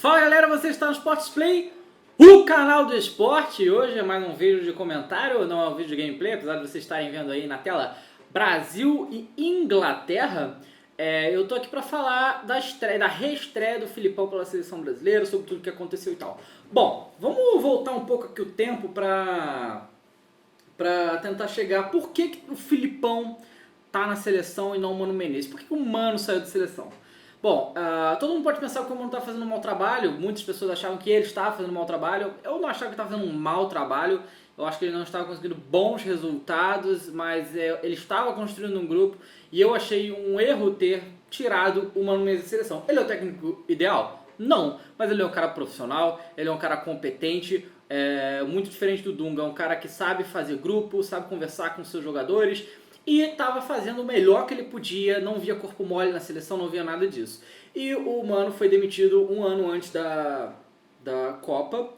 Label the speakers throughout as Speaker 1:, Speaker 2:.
Speaker 1: Fala galera, você está no Sports Play, o canal do esporte. Hoje é mais um vídeo de comentário, não é um vídeo de gameplay, apesar de vocês estarem vendo aí na tela Brasil e Inglaterra. Eu tô aqui para falar da reestreia do Filipão pela seleção brasileira, sobre tudo que aconteceu e tal. Bom, vamos voltar um pouco aqui o tempo para tentar chegar. Por que o Filipão tá na seleção e não o Mano Menezes? Por que o Mano saiu da seleção? Bom, todo mundo pode pensar que o Mano está fazendo um mau trabalho. Muitas pessoas achavam que ele estava fazendo um mau trabalho. Eu não achava que ele estava fazendo um mau trabalho. Eu acho que ele não estava conseguindo bons resultados, mas ele estava construindo um grupo e eu achei um erro ter tirado o Mano Menezes da seleção. Ele é o técnico ideal? Não, mas ele é um cara profissional, ele é um cara competente, muito diferente do Dunga. É um cara que sabe fazer grupo, sabe conversar com seus jogadores, e estava fazendo o melhor que ele podia, não via corpo mole na seleção, não via nada disso. E o Mano foi demitido um ano antes da Copa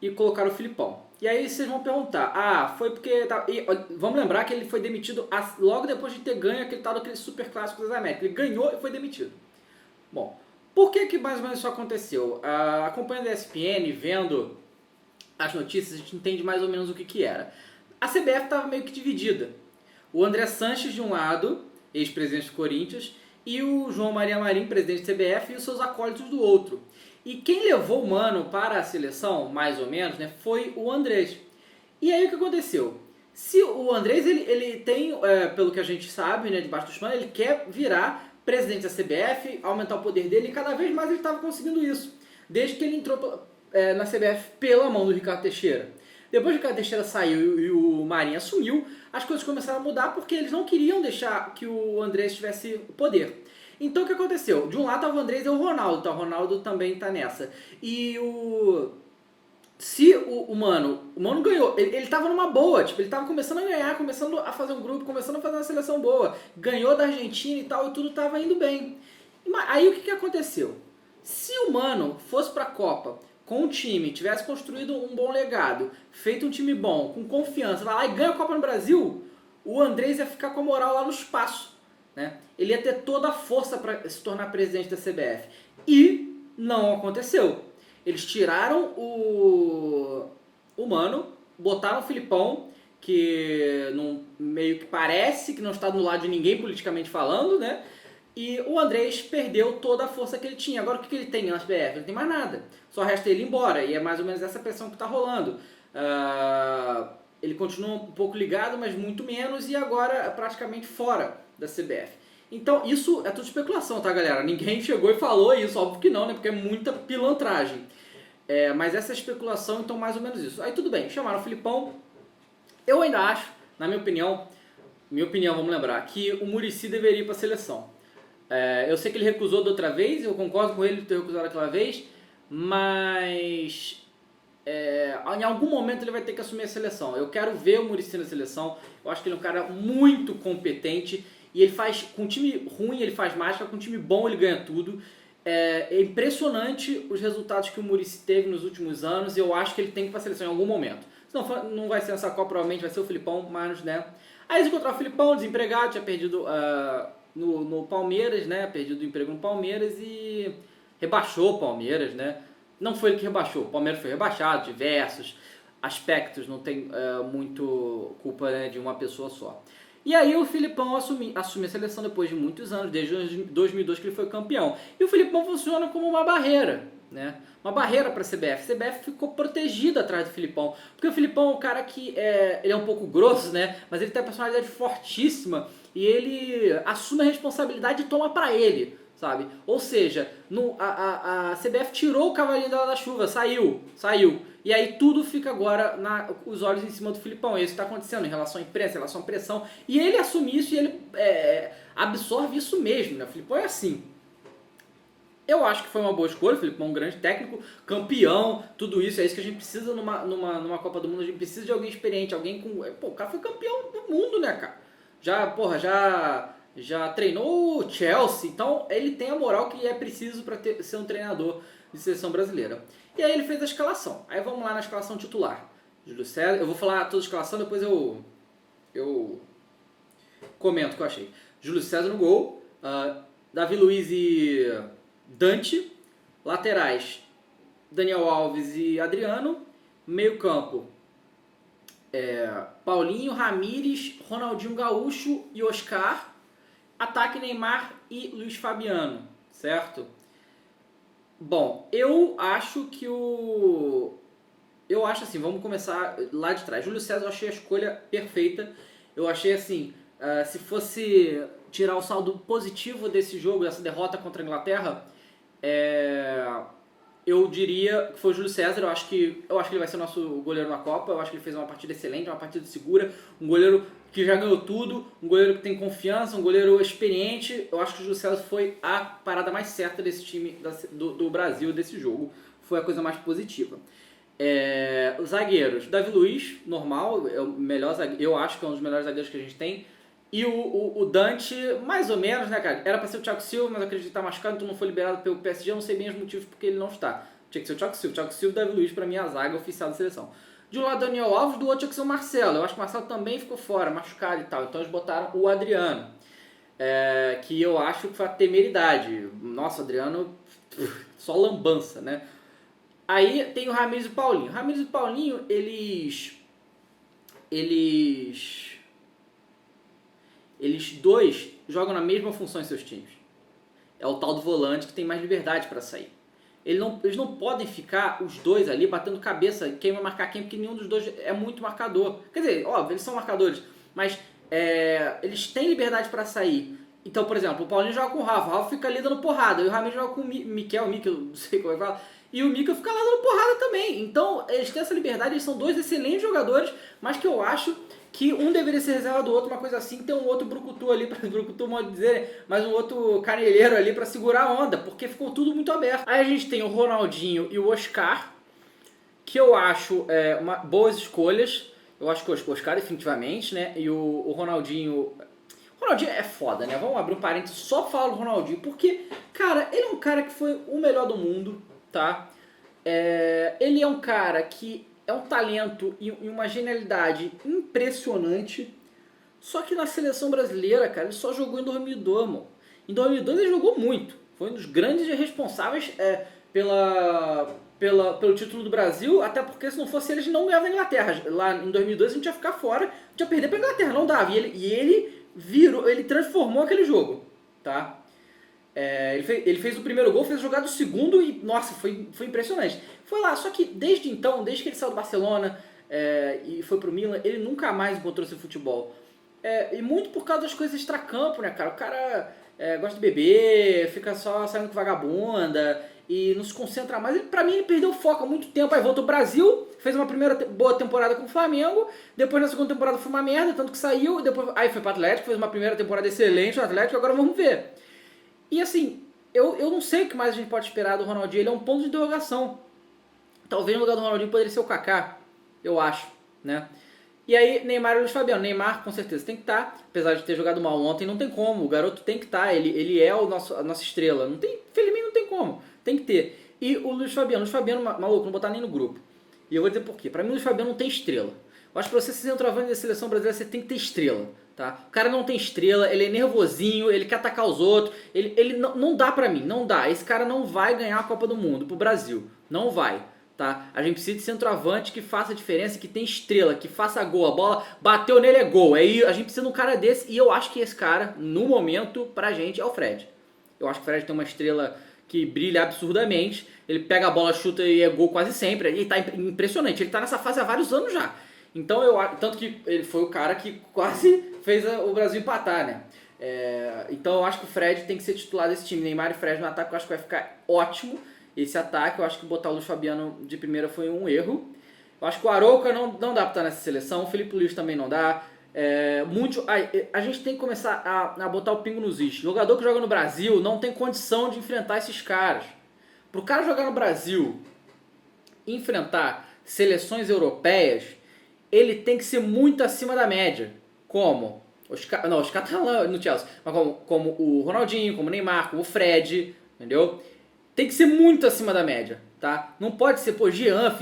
Speaker 1: e colocaram o Filipão. E aí vocês vão perguntar, foi porque... vamos lembrar que ele foi demitido logo depois de ter ganho aquele tal daquele super clássico das Américas. Ele ganhou e foi demitido. Bom, por que mais ou menos isso aconteceu? Acompanhando a ESPN, vendo as notícias, a gente entende mais ou menos o que era. A CBF estava meio que dividida. O André Sanches de um lado, ex-presidente do Corinthians, e o João Maria Marim, presidente da CBF, e os seus acólitos do outro. E quem levou o Mano para a seleção, mais ou menos, né, foi o Andrés. E aí o que aconteceu? Se o Andrés, ele tem, pelo que a gente sabe, né, debaixo dos panos, ele quer virar presidente da CBF, aumentar o poder dele, e cada vez mais ele estava conseguindo isso. Desde que ele entrou na CBF pela mão do Ricardo Teixeira. Depois que o Ricardo Teixeira saiu e o Marinho assumiu, as coisas começaram a mudar porque eles não queriam deixar que o Andrés tivesse poder. Então o que aconteceu? De um lado estava o Andrés e o Ronaldo, então o Ronaldo também está nessa. E o Mano ganhou, ele estava numa boa, tipo, ele estava começando a ganhar, começando a fazer um grupo, começando a fazer uma seleção boa, ganhou da Argentina e tal, e tudo estava indo bem. Aí o que aconteceu? Se o Mano fosse para a Copa com um time, tivesse construído um bom legado, feito um time bom, com confiança, vai lá e ganha a Copa no Brasil, o Andrés ia ficar com a moral lá no espaço, né? Ele ia ter toda a força para se tornar presidente da CBF. E não aconteceu. Eles tiraram o Mano, botaram o Filipão, que meio que parece que não está do lado de ninguém politicamente falando, né? E o Andrés perdeu toda a força que ele tinha. Agora o que ele tem na SBF? Ele não tem mais nada. Só resta ele ir embora. E é mais ou menos essa pressão que está rolando. Ele continua um pouco ligado, mas muito menos. E agora é praticamente fora da CBF. Então isso é tudo especulação, tá, galera? Ninguém chegou e falou isso. Óbvio que não, né? Porque é muita pilantragem. Mas essa é a especulação, então mais ou menos isso. Aí tudo bem, chamaram o Filipão. Eu ainda acho, na minha opinião, vamos lembrar, que o Muricy deveria ir para a seleção. Eu sei que ele recusou da outra vez, eu concordo com ele ter recusado aquela vez, mas em algum momento ele vai ter que assumir a seleção. Eu quero ver o Muricy na seleção, eu acho que ele é um cara muito competente e ele faz, com um time ruim ele faz mágica, com um time bom ele ganha tudo. É impressionante os resultados que o Muricy teve nos últimos anos e eu acho que ele tem que ir para a seleção em algum momento. Se não vai ser nessa Copa, provavelmente vai ser o Filipão, mas né. Aí eles encontraram o Filipão, desempregado, tinha perdido... No Palmeiras, né? Perdido o emprego no Palmeiras e rebaixou o Palmeiras, né? Não foi ele que rebaixou, o Palmeiras foi rebaixado, diversos aspectos, não tem muito culpa, né, de uma pessoa só. E aí o Filipão assumiu a seleção depois de muitos anos, desde 2002 que ele foi campeão. E o Filipão funciona como uma barreira, né? Uma barreira para a CBF. A CBF ficou protegida atrás do Filipão, porque o Filipão é um cara que ele é um pouco grosso, né? Mas ele tem uma personalidade fortíssima e ele assume a responsabilidade e toma para ele, sabe? Ou seja, a CBF tirou o cavalinho dela da chuva, saiu. E aí tudo fica agora os olhos em cima do Filipão. É isso que está acontecendo em relação à imprensa, em relação à pressão. E ele assume isso e ele absorve isso mesmo, né? O Filipão é assim. Eu acho que foi uma boa escolha, o Filipão é um grande técnico, campeão, tudo isso, é isso que a gente precisa numa Copa do Mundo, a gente precisa de alguém experiente, alguém com... Pô, o cara foi campeão do mundo, né, cara? Já treinou o Chelsea, então ele tem a moral que é preciso para ser um treinador de seleção brasileira. E aí ele fez a escalação, aí vamos lá na escalação titular. Júlio César, eu vou falar toda a escalação, depois eu comento o que eu achei. Júlio César no gol, Davi Luiz e... Dante, laterais, Daniel Alves e Adriano. Meio campo, Paulinho, Ramires, Ronaldinho Gaúcho e Oscar. Ataque Neymar e Luiz Fabiano, certo? Bom, eu acho assim, vamos começar lá de trás. Júlio César eu achei a escolha perfeita. Eu achei assim, se fosse tirar o saldo positivo desse jogo, dessa derrota contra a Inglaterra, eu diria que foi o Júlio César. Eu acho que ele vai ser o nosso goleiro na Copa. Eu acho que ele fez uma partida excelente, uma partida segura. Um goleiro que já ganhou tudo, um goleiro que tem confiança, um goleiro experiente. Eu acho que o Júlio César foi a parada mais certa desse time do Brasil, desse jogo. Foi a coisa mais positiva. Os zagueiros, Davi Luiz, normal, é o melhor zagueiro, eu acho que é um dos melhores zagueiros que a gente tem. E o Dante, mais ou menos, né, cara? Era pra ser o Thiago Silva, mas eu acredito que tá machucado, então não foi liberado pelo PSG. Eu não sei bem os motivos porque ele não está. Tinha que ser o Thiago Silva. Thiago Silva e Davi Luiz, pra mim, é a zaga oficial da seleção. De um lado, Daniel Alves, do outro tinha que ser o Marcelo. Eu acho que o Marcelo também ficou fora, machucado e tal. Então eles botaram o Adriano, que eu acho que foi a temeridade. Nossa, o Adriano, só lambança, né? Aí tem o Ramires e o Paulinho. O Ramires e o Paulinho, eles dois jogam na mesma função em seus times. É o tal do volante que tem mais liberdade para sair. Eles não podem ficar os dois ali batendo cabeça, quem vai marcar quem, porque nenhum dos dois é muito marcador. Quer dizer, óbvio, eles são marcadores, mas eles têm liberdade para sair. Então, por exemplo, o Paulinho joga com o Rafa fica ali dando porrada, e o Ramires joga com o Mikel, não sei como é que fala, e o Mika fica lá dando porrada também. Então, eles têm essa liberdade, eles são dois excelentes jogadores, mas que eu acho que um deveria ser reserva do outro, uma coisa assim, ter um outro brucutu ali, brucutu pode dizer, mas um outro canelheiro ali pra segurar a onda, porque ficou tudo muito aberto. Aí a gente tem o Ronaldinho e o Oscar, que eu acho boas escolhas. Eu acho que o Oscar definitivamente, né? E o Ronaldinho... O Ronaldinho é foda, né? Vamos abrir um parênteses só pra falar do Ronaldinho, porque, cara, ele é um cara que foi o melhor do mundo, tá? Ele é um cara que é um talento e uma genialidade impressionante. Só que na seleção brasileira, cara, ele só jogou em 2002, mano. Em 2002 ele jogou muito. Foi um dos grandes responsáveis pelo título do Brasil, até porque se não fosse ele, a gente não ganhava a Inglaterra. Lá em 2002 a gente ia ficar fora, a gente ia perder pra Inglaterra, não dava. E ele transformou aquele jogo, tá? Ele fez o primeiro gol, fez a jogada do segundo e, nossa, foi impressionante. Foi lá, só que desde então, desde que ele saiu do Barcelona e foi pro Milan, ele nunca mais encontrou seu futebol. E muito por causa das coisas extracampo, né, cara? O cara gosta de beber, fica só saindo com vagabunda e não se concentra mais. Pra mim, ele perdeu o foco há muito tempo. Aí voltou ao Brasil, fez uma primeira boa temporada com o Flamengo, depois na segunda temporada foi uma merda, tanto que saiu, depois aí foi pro Atlético, fez uma primeira temporada excelente no Atlético, agora vamos ver. E assim, eu não sei o que mais a gente pode esperar do Ronaldinho, ele é um ponto de interrogação. Talvez no lugar do Ronaldinho poderia ser o Kaká, eu acho, né? E aí, Neymar e Luiz Fabiano. Neymar, com certeza, tem que estar. Apesar de ter jogado mal ontem, não tem como. O garoto tem que estar. Ele é a nossa estrela. Não tem, felizmente não tem como. Tem que ter. E o Luiz Fabiano. Luiz Fabiano, maluco, não botar nem no grupo. E eu vou dizer por quê. Pra mim, o Luiz Fabiano não tem estrela. Eu acho que pra você ser centroavante da seleção brasileira, você tem que ter estrela. Tá? O cara não tem estrela, ele é nervosinho, ele quer atacar os outros. Ele não dá pra mim, não dá. Esse cara não vai ganhar a Copa do Mundo pro Brasil. Não vai. Tá? A gente precisa de centroavante que faça diferença, que tem estrela, que faça gol. A bola bateu nele, é gol. Aí a gente precisa de um cara desse. E eu acho que esse cara, no momento, pra gente, é o Fred. Eu acho que o Fred tem uma estrela que brilha absurdamente. Ele pega a bola, chuta e é gol quase sempre. Ele tá impressionante. Ele tá nessa fase há vários anos já. Então tanto que ele foi o cara que quase fez o Brasil empatar, né? Então eu acho que o Fred tem que ser titular desse time. Neymar e Fred no ataque, eu acho que vai ficar ótimo. Esse ataque, eu acho que botar o Luiz Fabiano de primeira foi um erro. Eu acho que o Arouca não dá pra estar nessa seleção. O Felipe Luiz também não dá. A gente tem que começar a botar o pingo nos is. Jogador que joga no Brasil não tem condição de enfrentar esses caras. Pro cara jogar no Brasil, enfrentar seleções europeias, ele tem que ser muito acima da média. Como? Os caras estão lá no Chelsea. Mas como o Ronaldinho, como o Neymar, como o Fred, entendeu? Tem que ser muito acima da média, tá? Não pode ser, Jean,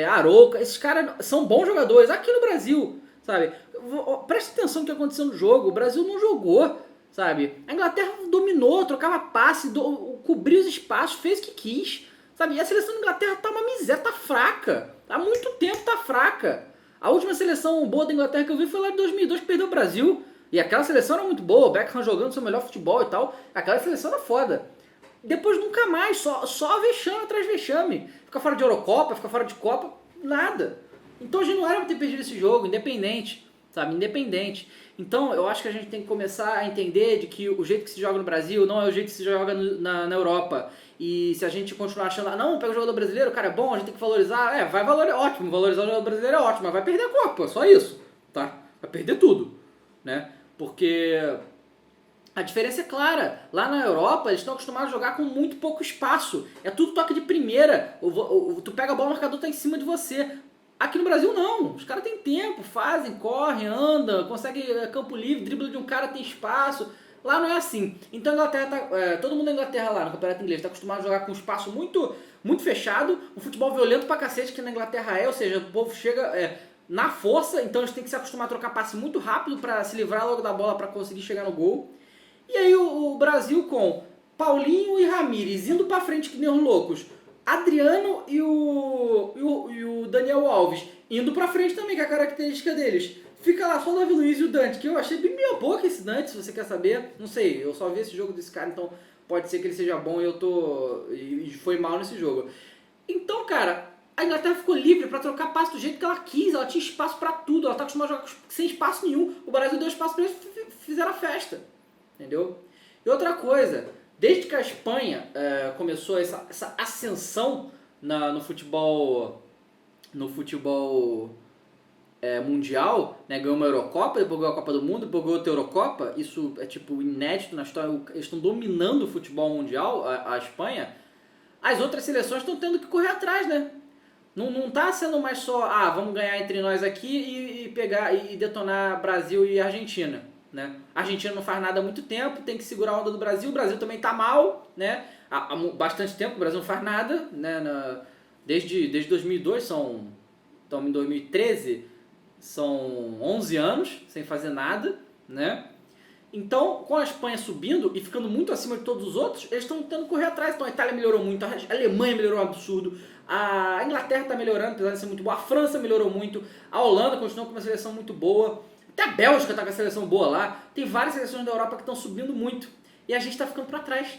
Speaker 1: Arouca, esses caras são bons jogadores aqui no Brasil, sabe? Preste atenção no que aconteceu no jogo, o Brasil não jogou, sabe? A Inglaterra dominou, trocava passe, cobriu os espaços, fez o que quis, Sabe? E a seleção da Inglaterra tá uma miséria, tá fraca. Há muito tempo tá fraca. A última seleção boa da Inglaterra que eu vi foi lá de 2002, que perdeu o Brasil. E aquela seleção era muito boa, o Beckham jogando seu melhor futebol e tal. Aquela seleção era foda. Depois nunca mais, só vexame atrás de vexame. Fica fora de Eurocopa, fica fora de Copa, nada. Então a gente não era pra ter perdido esse jogo, independente, sabe? Independente. Então eu acho que a gente tem que começar a entender de que o jeito que se joga no Brasil não é o jeito que se joga na Europa. E se a gente continuar achando, não, pega o jogador brasileiro, o cara é bom, a gente tem que valorizar, vai valorizar, ótimo, valorizar o jogador brasileiro é ótimo, mas vai perder a Copa, só isso, tá? Vai perder tudo, né? Porque a diferença é clara. Lá na Europa, eles estão acostumados a jogar com muito pouco espaço. É tudo toque de primeira. Tu pega a bola, o marcador tá em cima de você. Aqui no Brasil, não. Os caras têm tempo, fazem, correm, andam, conseguem campo livre, dribla de um cara, tem espaço. Lá não é assim. Então a Inglaterra todo mundo da Inglaterra lá no campeonato inglês está acostumado a jogar com um espaço muito, muito fechado, um futebol violento pra cacete que na Inglaterra ou seja, o povo chega na força, então eles têm que se acostumar a trocar passe muito rápido para se livrar logo da bola para conseguir chegar no gol. E aí o Brasil com Paulinho e Ramires indo pra frente que nem os loucos. Adriano e o Daniel Alves indo pra frente também, que é a característica deles. Fica lá só o Davi Luiz e o Dante, que eu achei bem meia boca esse Dante, se você quer saber. Não sei, eu só vi esse jogo desse cara, então pode ser que ele seja bom e foi mal nesse jogo. Então, cara, a Inglaterra ficou livre pra trocar passe do jeito que ela quis, ela tinha espaço pra tudo, ela tá acostumada a jogar sem espaço nenhum. O Brasil deu espaço pra eles, fizeram a festa. Entendeu? E outra coisa, desde que a Espanha começou essa ascensão no futebol mundial, né, ganhou uma Eurocopa, depois ganhou a Copa do Mundo, depois ganhou outra Eurocopa, isso é tipo inédito na história, eles estão dominando o futebol mundial, a Espanha, as outras seleções estão tendo que correr atrás, né? Não tá sendo mais só, vamos ganhar entre nós aqui e pegar e detonar Brasil e Argentina, né? A Argentina não faz nada há muito tempo, tem que segurar a onda do Brasil, o Brasil também tá mal, né? Há bastante tempo o Brasil não faz nada, né? Desde 2002, estamos em 2013, são 11 anos sem fazer nada, né? Então, com a Espanha subindo e ficando muito acima de todos os outros, eles estão tentando correr atrás. Então, a Itália melhorou muito, a Alemanha melhorou um absurdo, a Inglaterra está melhorando, apesar de ser muito boa, a França melhorou muito, a Holanda continua com uma seleção muito boa, até a Bélgica está com a seleção boa lá. Tem várias seleções da Europa que estão subindo muito e a gente está ficando para trás.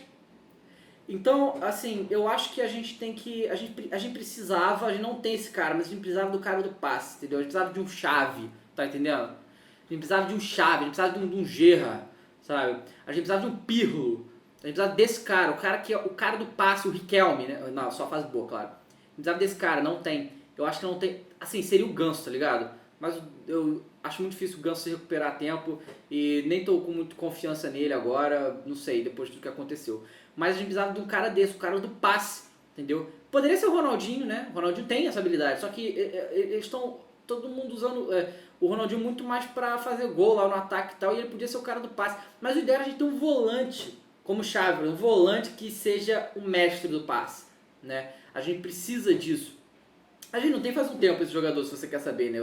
Speaker 1: Então, assim, eu acho que a gente tem que... A gente precisava, a gente não tem esse cara, mas a gente precisava do cara do passe, entendeu? A gente precisava de um chave, tá entendendo? A gente precisava de um chave, a gente precisava de um Gerra, sabe? A gente precisava de um Pirlo, a gente precisava desse cara, o cara que é o cara do passe, o Riquelme, né? Não, só faz boa, claro. A gente precisava desse cara, não tem. Eu acho que não tem... Assim, seria o Ganso, tá ligado? Mas eu acho muito difícil o Ganso se recuperar a tempo e nem tô com muita confiança nele agora, não sei, depois de tudo que aconteceu. Mas a gente precisava de um cara desse, o cara do passe, entendeu? Poderia ser o Ronaldinho, né? O Ronaldinho tem essa habilidade, só que eles estão todo mundo usando o Ronaldinho muito mais pra fazer gol lá no ataque e tal, e ele podia ser o cara do passe. Mas o ideal era a gente ter um volante como chave, um volante que seja o mestre do passe, né? A gente precisa disso. A gente não tem faz um tempo esse jogador, se você quer saber, né?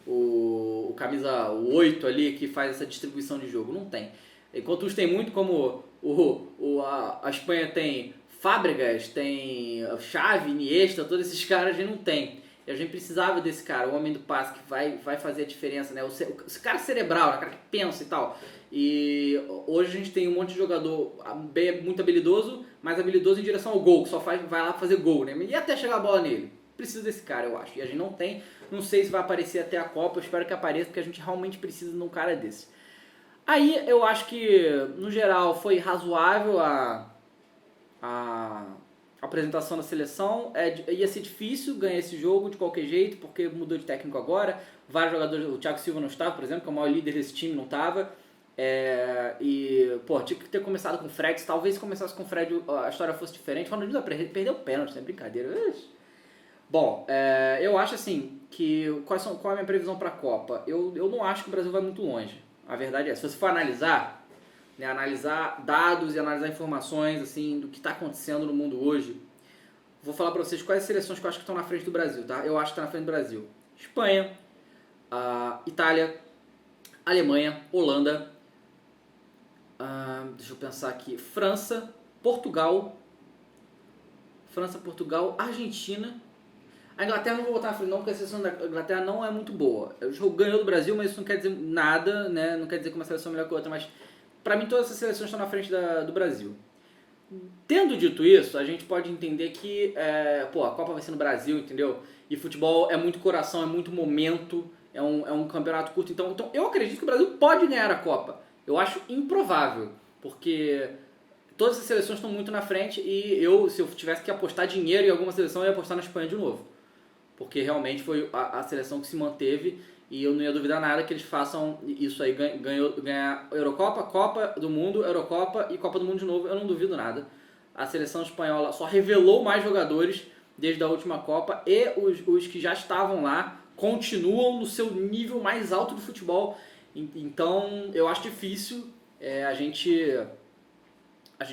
Speaker 1: O camisa 8 ali que faz essa distribuição de jogo, não tem. Enquanto uns tem muito, como a Espanha tem Fábregas, tem Xavi, Iniesta, todos esses caras a gente não tem. E a gente precisava desse cara, o homem do passe, que vai fazer a diferença, né? Esse cara cerebral, né? O cara que pensa e tal. E hoje a gente tem um monte de jogador muito habilidoso, mas habilidoso em direção ao gol, que só vai lá fazer gol, né? E até chegar a bola nele. Precisa desse cara, eu acho. E a gente não tem, não sei se vai aparecer até a Copa, eu espero que apareça, porque a gente realmente precisa de um cara desse. Aí eu acho que, no geral, foi razoável a apresentação da seleção. Ia ser difícil ganhar esse jogo de qualquer jeito, porque mudou de técnico agora. Vários jogadores, o Thiago Silva não estava, por exemplo, que é o maior líder desse time, não estava. Tinha que ter começado com o Fred. Talvez se começasse com o Fred a história fosse diferente. O Ronaldinho perdeu o pênalti, não é brincadeira. Bom, eu acho assim, que qual é a minha previsão para a Copa? Eu não acho que o Brasil vai muito longe. A verdade é, se você for analisar, né, analisar dados e analisar informações assim, do que está acontecendo no mundo hoje, vou falar para vocês quais seleções que eu acho que estão na frente do Brasil, tá? Eu acho que está na frente do Brasil. Espanha, Itália, Alemanha, Holanda, deixa eu pensar aqui, França, Portugal, França, Portugal, Argentina. A Inglaterra não vou botar na frente não, porque a seleção da Inglaterra não é muito boa. O jogo ganhou do Brasil, mas isso não quer dizer nada, né? Não quer dizer que uma seleção é melhor que a outra, mas pra mim todas essas seleções estão na frente do Brasil. Tendo dito isso, a gente pode entender que a Copa vai ser no Brasil, entendeu? E futebol é muito coração, é muito momento, é um campeonato curto. Então eu acredito que o Brasil pode ganhar a Copa. Eu acho improvável, porque todas as seleções estão muito na frente e se eu tivesse que apostar dinheiro em alguma seleção, eu ia apostar na Espanha de novo. Porque realmente foi a seleção que se manteve e eu não ia duvidar nada que eles façam isso aí, ganhar Eurocopa, Copa do Mundo, Eurocopa e Copa do Mundo de novo, eu não duvido nada. A seleção espanhola só revelou mais jogadores desde a última Copa e os que já estavam lá continuam no seu nível mais alto do futebol. Então eu acho difícil a gente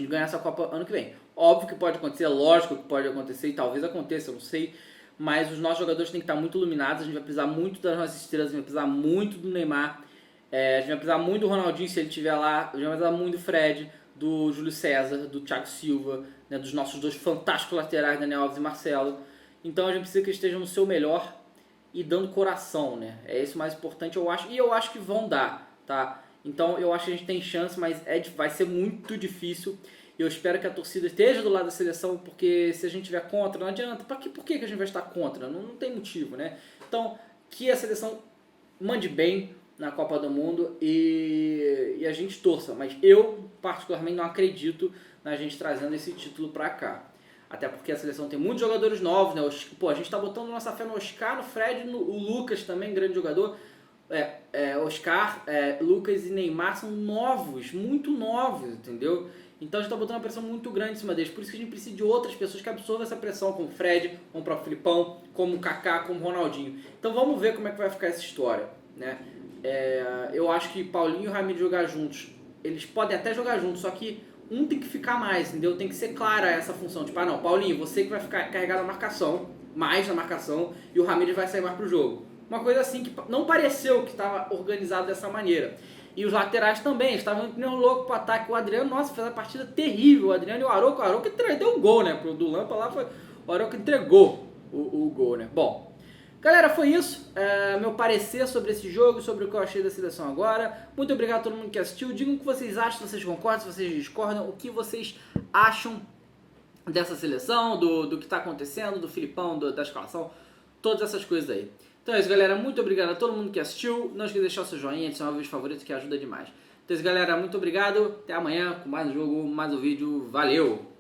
Speaker 1: ganhar essa Copa ano que vem. Óbvio que pode acontecer, lógico que pode acontecer e talvez aconteça, eu não sei. Mas os nossos jogadores têm que estar muito iluminados, a gente vai precisar muito das nossas estrelas, a gente vai precisar muito do Neymar, a gente vai precisar muito do Ronaldinho se ele estiver lá, a gente vai precisar muito do Fred, do Júlio César, do Thiago Silva, né, dos nossos dois fantásticos laterais, Daniel Alves e Marcelo. Então a gente precisa que eles estejam no seu melhor e dando coração, né? É isso o mais importante, eu acho, e eu acho que vão dar, tá? Então eu acho que a gente tem chance, mas vai ser muito difícil. Eu espero que a torcida esteja do lado da seleção, porque se a gente tiver contra, não adianta. Por que a gente vai estar contra? Não tem motivo, né? Então, que a seleção mande bem na Copa do Mundo e a gente torça. Mas eu, particularmente, não acredito na gente trazendo esse título pra cá. Até porque a seleção tem muitos jogadores novos, né? A gente tá botando nossa fé no Oscar, no Fred, o Lucas também, grande jogador. Oscar, Lucas e Neymar são novos, muito novos, entendeu? Então a gente está botando uma pressão muito grande em cima deles. Por isso que a gente precisa de outras pessoas que absorvam essa pressão, como o Fred, como o próprio Filipão, como o Kaká, como o Ronaldinho. Então vamos ver como é que vai ficar essa história, né? Eu acho que Paulinho e o Ramiro jogar juntos, eles podem até jogar juntos, só que um tem que ficar mais, entendeu? Tem que ser clara essa função. Tipo, não, Paulinho, você que vai ficar carregado na marcação, mais na marcação, e o Ramiro vai sair mais pro jogo. Uma coisa assim que não pareceu que estava organizado dessa maneira. E os laterais também, estavam indo pneu louco pro ataque. O Adriano, nossa, fez uma partida terrível. O Adriano e o Arouca deu um gol, né? Do Lampa lá foi o Arouca entregou o gol, né? Bom, galera, foi isso. Meu parecer sobre esse jogo, sobre o que eu achei da seleção agora. Muito obrigado a todo mundo que assistiu. Digam o que vocês acham, se vocês concordam, se vocês discordam, o que vocês acham dessa seleção, do que está acontecendo, do Filipão, da escalação, todas essas coisas aí. Então é isso, galera. Muito obrigado a todo mundo que assistiu. Não esqueça de deixar o seu joinha, adicionar o vídeo favorito, que ajuda demais. Então é isso, galera. Muito obrigado. Até amanhã com mais um jogo, mais um vídeo. Valeu!